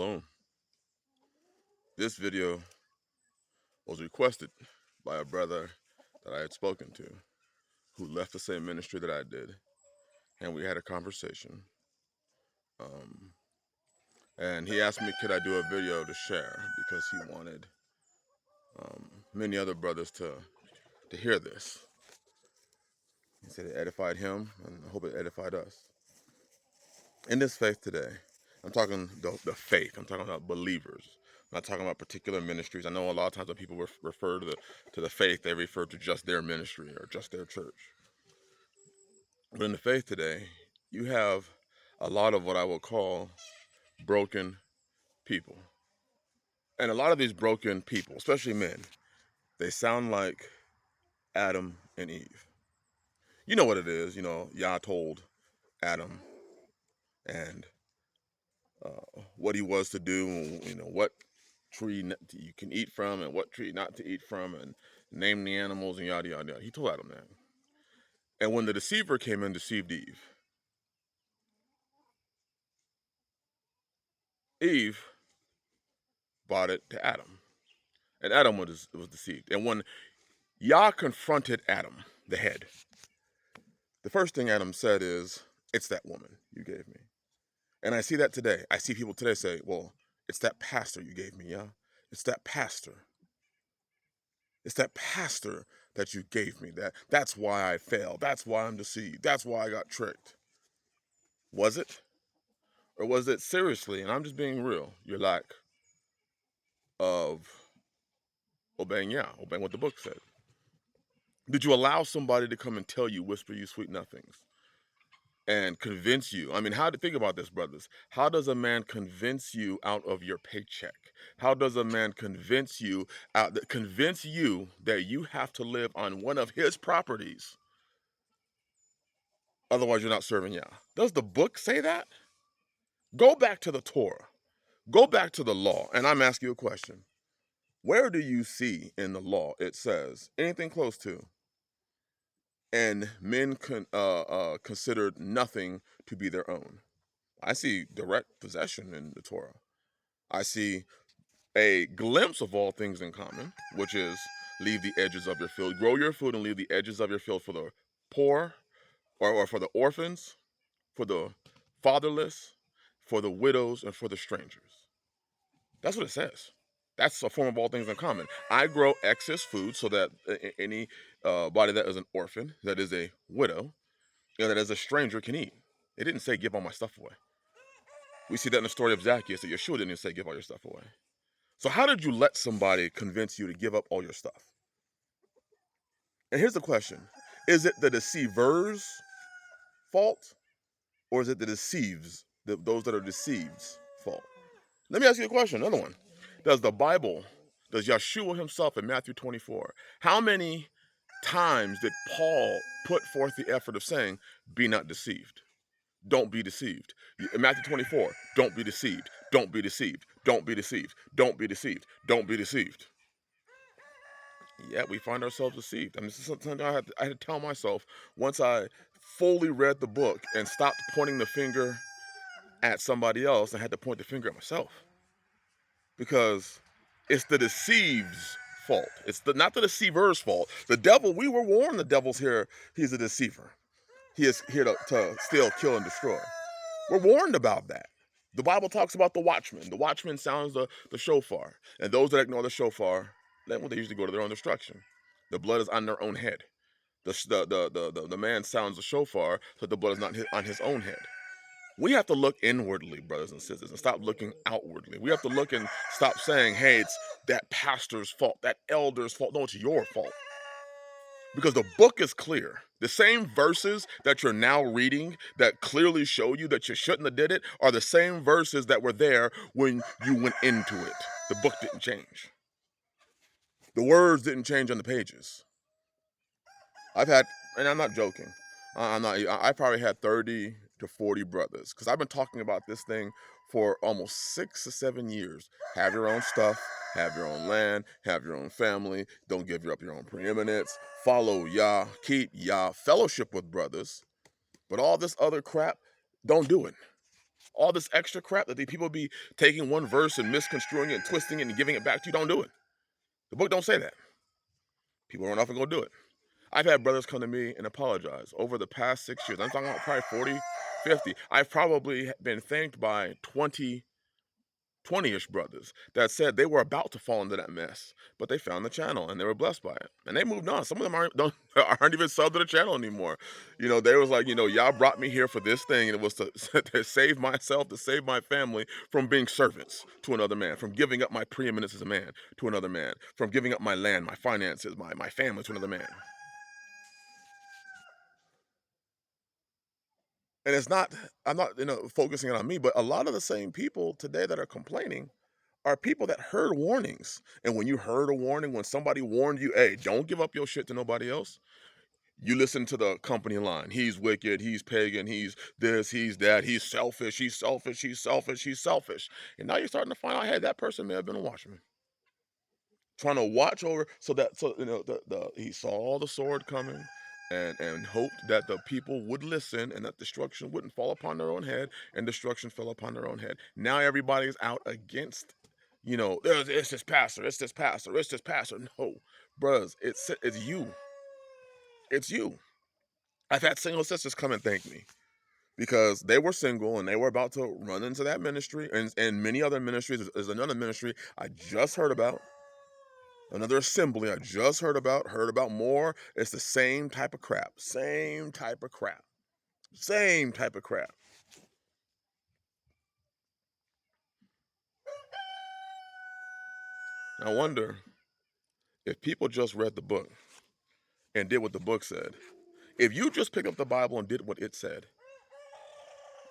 Shalom. This video was requested by a brother that I had spoken to who left the same ministry that I did, and we had a conversation. And he asked me, could I do a video to share, because he wanted many other brothers to hear this. He said it edified him, and I hope it edified us. In this faith today, I'm talking the faith. I'm talking about believers. I'm not talking about particular ministries. I know a lot of times when people refer to the faith, they refer to just their ministry or just their church. But in the faith today, you have a lot of what I will call broken people. And a lot of these broken people, especially men, they sound like Adam and Eve. You know what it is. Yah told Adam and what he was to do, what tree you can eat from and what tree not to eat from, and name the animals and yada, yada, yada. He told Adam that. And when the deceiver came and deceived Eve brought it to Adam. And Adam was deceived. And when Yah confronted Adam, the head, the first thing Adam said is, it's that woman you gave me. And I see that today. I see people today say, well, it's that pastor you gave me, Yah. It's that pastor. It's that pastor that you gave me. That's why I failed. That's why I'm deceived. That's why I got tricked. Was it? Or was it seriously, and I'm just being real, your lack of obeying Yah, obeying what the book said? Did you allow somebody to come and tell you, whisper you sweet nothings, and convince you? I mean, think about this, brothers. How does a man convince you out of your paycheck? How does a man convince you that you have to live on one of his properties? Otherwise, you're not serving Yah. Does the book say that? Go back to the Torah. Go back to the law. And I'm asking you a question. Where do you see in the law it says anything close to, and men considered nothing to be their own? I see direct possession in the Torah. I see a glimpse of all things in common, which is leave the edges of your field, grow your food and leave the edges of your field for the poor, or for the orphans, for the fatherless, for the widows, and for the strangers. That's what it says. That's a form of all things in common. I grow excess food so that any body that is an orphan, that is a widow, that is a stranger can eat. It didn't say give all my stuff away. We see that in the story of Zacchaeus, that Yahshua didn't say give all your stuff away. So how did you let somebody convince you to give up all your stuff? And here's the question. Is it the deceiver's fault, or is it the those that are deceived's fault? Let me ask you a question, another one. Does Yahshua himself in Matthew 24, how many times did Paul put forth the effort of saying, be not deceived? Don't be deceived. In Matthew 24, don't be deceived. Don't be deceived. Don't be deceived. Don't be deceived. Don't be deceived. Yet we find ourselves deceived. I mean, this is something I had to tell myself once I fully read the book and stopped pointing the finger at somebody else. I had to point the finger at myself, because it's the deceived's fault. It's not the deceiver's fault. The devil, we were warned the devil's here. He's a deceiver. He is here to steal, kill, and destroy. We're warned about that. The Bible talks about the watchman. The watchman sounds the shofar. And those that ignore the shofar, they usually go to their own destruction. The blood is on their own head. The man sounds the shofar so the blood is not on his own head. We have to look inwardly, brothers and sisters, and stop looking outwardly. We have to look and stop saying, hey, it's that pastor's fault, that elder's fault. No, it's your fault. Because the book is clear. The same verses that you're now reading that clearly show you that you shouldn't have did it are the same verses that were there when you went into it. The book didn't change. The words didn't change on the pages. And I'm not joking, I probably had 30 to 40 brothers, because I've been talking about this thing for almost 6 or 7 years. Have your own stuff, have your own land, have your own family, don't give up your own preeminence, follow Yah, keep Yah, fellowship with brothers, but all this other crap, don't do it. All this extra crap that the people be taking one verse and misconstruing it and twisting it and giving it back to you. Don't do it. The book don't say that. People aren't often going to do it. I've had brothers come to me and apologize over the past 6 years. I'm talking about probably 40, 50. I've probably been thanked by 20-ish brothers that said they were about to fall into that mess, but they found the channel and they were blessed by it. And they moved on. Some of them aren't even subbed to the channel anymore. They was like, y'all brought me here for this thing, and it was to, to save myself, to save my family from being servants to another man, from giving up my preeminence as a man to another man, from giving up my land, my finances, my family to another man. And I'm not, focusing it on me, but a lot of the same people today that are complaining are people that heard warnings. And when you heard a warning, when somebody warned you, hey, don't give up your shit to nobody else, you listen to the company line. He's wicked, he's pagan, he's this, he's that, he's selfish, he's selfish, he's selfish, he's selfish. And now you're starting to find out, hey, that person may have been a watchman, trying to watch over so he saw the sword coming and hoped that the people would listen and that destruction wouldn't fall upon their own head, and destruction fell upon their own head. Now everybody's out against, it's this pastor, it's this pastor, it's this pastor. No, bruhs, it's you. It's you. I've had single sisters come and thank me because they were single and they were about to run into that ministry, and many other ministries. There's another ministry I just heard about, another assembly I just heard about more. It's the same type of crap, same type of crap, same type of crap. I wonder if people just read the book and did what the book said. If you just picked up the Bible and did what it said,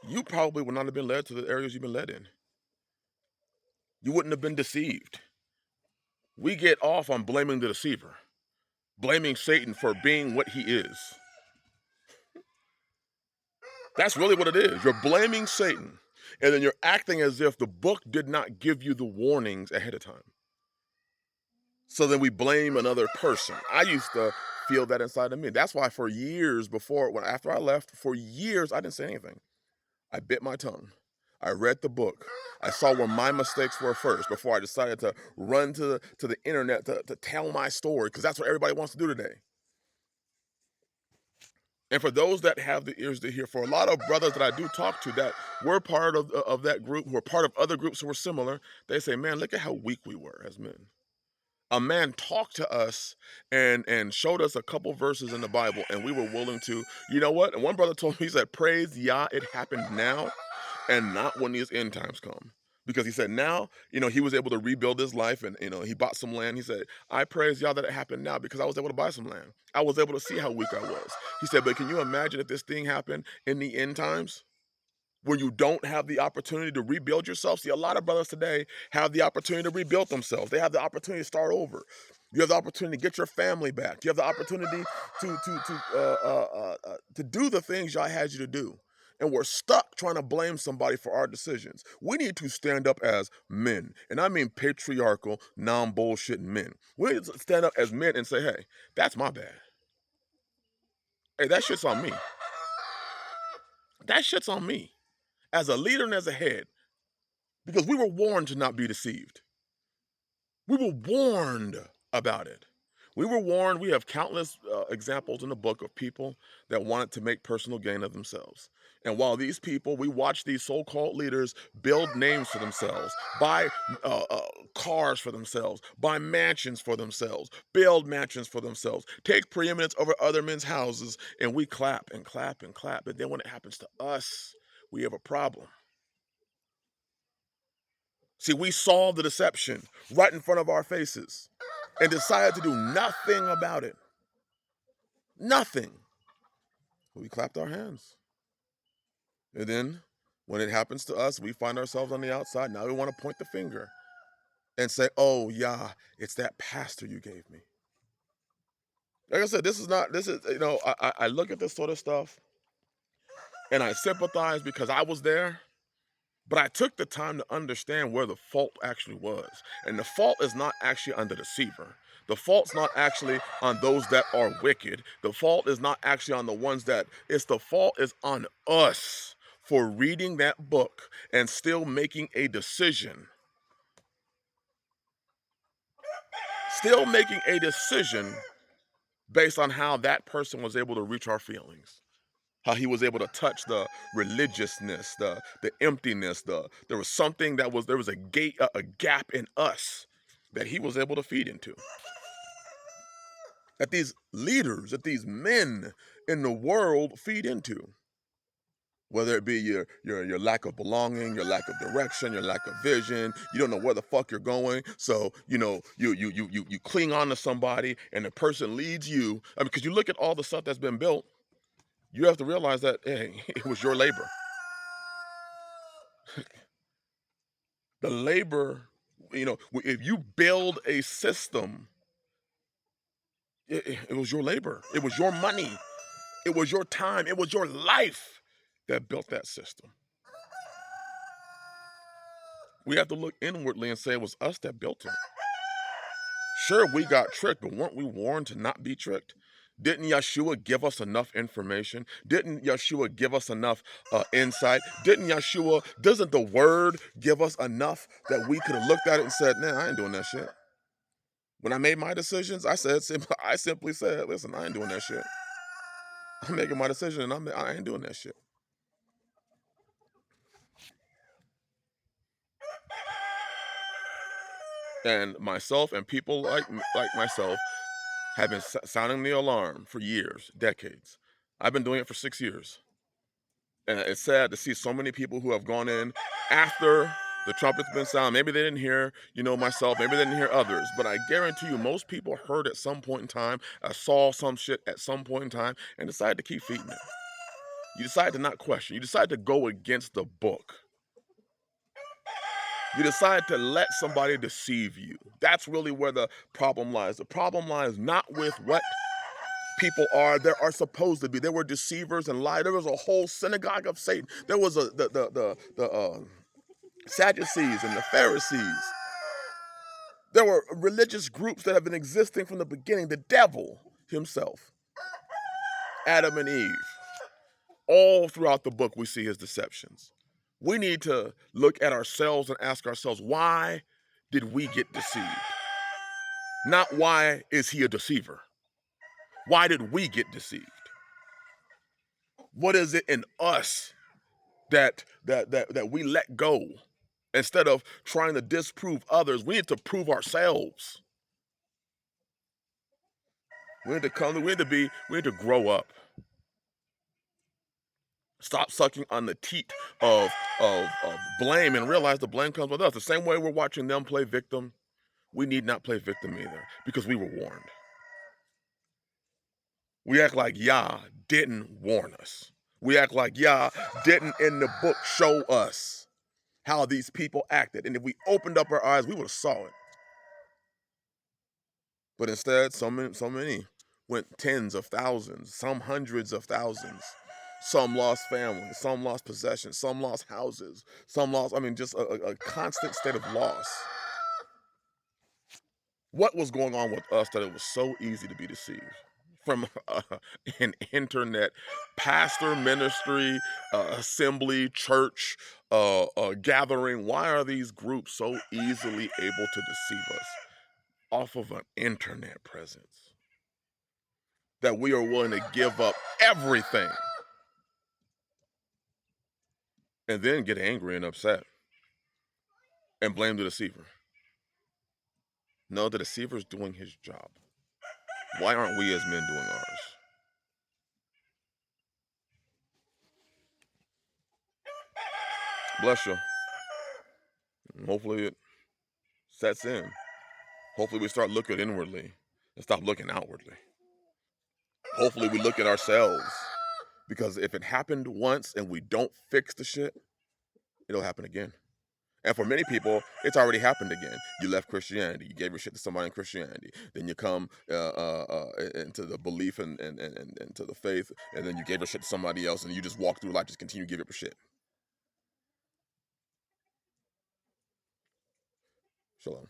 you probably would not have been led to the areas you've been led in. You wouldn't have been deceived. We get off on blaming the deceiver, blaming Satan for being what he is. That's really what it is. You're blaming Satan, and then you're acting as if the book did not give you the warnings ahead of time. So then we blame another person. I used to feel that inside of me. That's why for years after I left, for years, I didn't say anything. I bit my tongue. I read the book. I saw where my mistakes were first before I decided to run to the internet to tell my story, because that's what everybody wants to do today. And for those that have the ears to hear, for a lot of brothers that I do talk to that were part of that group, who were part of other groups who were similar, they say, man, look at how weak we were as men. A man talked to us and showed us a couple verses in the Bible, and we were willing to, you know what? And one brother told me, he said, praise Yah, it happened now and not when these end times come. Because he said now, he was able to rebuild his life, and, he bought some land. He said, I praise y'all that it happened now because I was able to buy some land. I was able to see how weak I was. He said, but can you imagine if this thing happened in the end times, where you don't have the opportunity to rebuild yourself? See, a lot of brothers today have the opportunity to rebuild themselves. They have the opportunity to start over. You have the opportunity to get your family back. You have the opportunity to do the things y'all had you to do. And we're stuck trying to blame somebody for our decisions. We need to stand up as men. And I mean patriarchal, non-bullshit men. We need to stand up as men and say, hey, that's my bad. Hey, that shit's on me. That shit's on me. As a leader and as a head. Because we were warned to not be deceived. We were warned about it. We were warned. We have countless examples in the book of people that wanted to make personal gain of themselves. And while these people, we watch these so-called leaders build names for themselves, buy cars for themselves, buy mansions for themselves, build mansions for themselves, take preeminence over other men's houses, and we clap and clap and clap. And then when it happens to us, we have a problem. See, we saw the deception right in front of our faces and decided to do nothing about it. Nothing. We clapped our hands. And then when it happens to us, we find ourselves on the outside. Now we want to point the finger and say, oh, yeah, it's that pastor you gave me. Like I said, I look at this sort of stuff and I sympathize because I was there. But I took the time to understand where the fault actually was. And the fault is not actually on the deceiver. The fault's not actually on those that are wicked. The fault is not actually on the ones the fault is on us for reading that book and still making a decision. Still making a decision based on how that person was able to reach our feelings. How he was able to touch the religiousness, the emptiness, there was something there was a gap in us that he was able to feed into. That these leaders, that these men in the world feed into. Whether it be your lack of belonging, your lack of direction, your lack of vision, you don't know where the fuck you're going. So you cling on to somebody, and the person leads you. I mean, because you look at all the stuff that's been built, you have to realize that hey, it was your labor. The labor, if you build a system, it was your labor. It was your money. It was your time. It was your life that built that system. We have to look inwardly and say it was us that built it. Sure, we got tricked, but weren't we warned to not be tricked? Didn't Yahshua give us enough information? Didn't Yahshua give us enough insight? Doesn't the word give us enough that we could have looked at it and said, nah, I ain't doing that shit. When I made my decisions, I simply said, listen, I ain't doing that shit. I'm making my decision and I ain't doing that shit. And myself and people like myself have been sounding the alarm for years, decades. I've been doing it for 6 years. And it's sad to see so many people who have gone in after the trumpet's been sounded. Maybe they didn't hear, myself. Maybe they didn't hear others. But I guarantee you, most people heard at some point in time, saw some shit at some point in time, and decided to keep feeding it. You decide to not question. You decide to go against the book. You decide to let somebody deceive you. That's really where the problem lies. The problem lies not with what people are supposed to be. There were deceivers and liars. There was a whole synagogue of Satan. There was the Sadducees and the Pharisees. There were religious groups that have been existing from the beginning. The devil himself, Adam and Eve. All throughout the book, we see his deceptions. We need to look at ourselves and ask ourselves, why did we get deceived? Not why is he a deceiver? Why did we get deceived? What is it in us that we let go? Instead of trying to disprove others, we need to prove ourselves. We need to grow up. Stop sucking on the teat of blame and realize the blame comes with us. The same way we're watching them play victim, we need not play victim either, because we were warned. We act like Yah didn't warn us. We act like Yah didn't in the book show us how these people acted. And if we opened up our eyes, we would have saw it. But instead, so many went tens of thousands, some hundreds of thousands. Some lost families, some lost possessions, some lost houses, some lost, just a constant state of loss. What was going on with us that it was so easy to be deceived? From an internet pastor ministry, assembly, church, gathering. Why are these groups so easily able to deceive us off of an internet presence? That we are willing to give up everything and then get angry and upset and blame the deceiver. No, the deceiver's doing his job. Why aren't we as men doing ours? Bless you. Hopefully it sets in. Hopefully we start looking inwardly and stop looking outwardly. Hopefully we look at ourselves, because if it happened once and we don't fix the shit, it'll happen again. And for many people, it's already happened again. You left Christianity. You gave your shit to somebody in Christianity. Then you come into the belief and to the faith, and then you gave your shit to somebody else, and you just walk through life, just continue to give your shit. Shalom.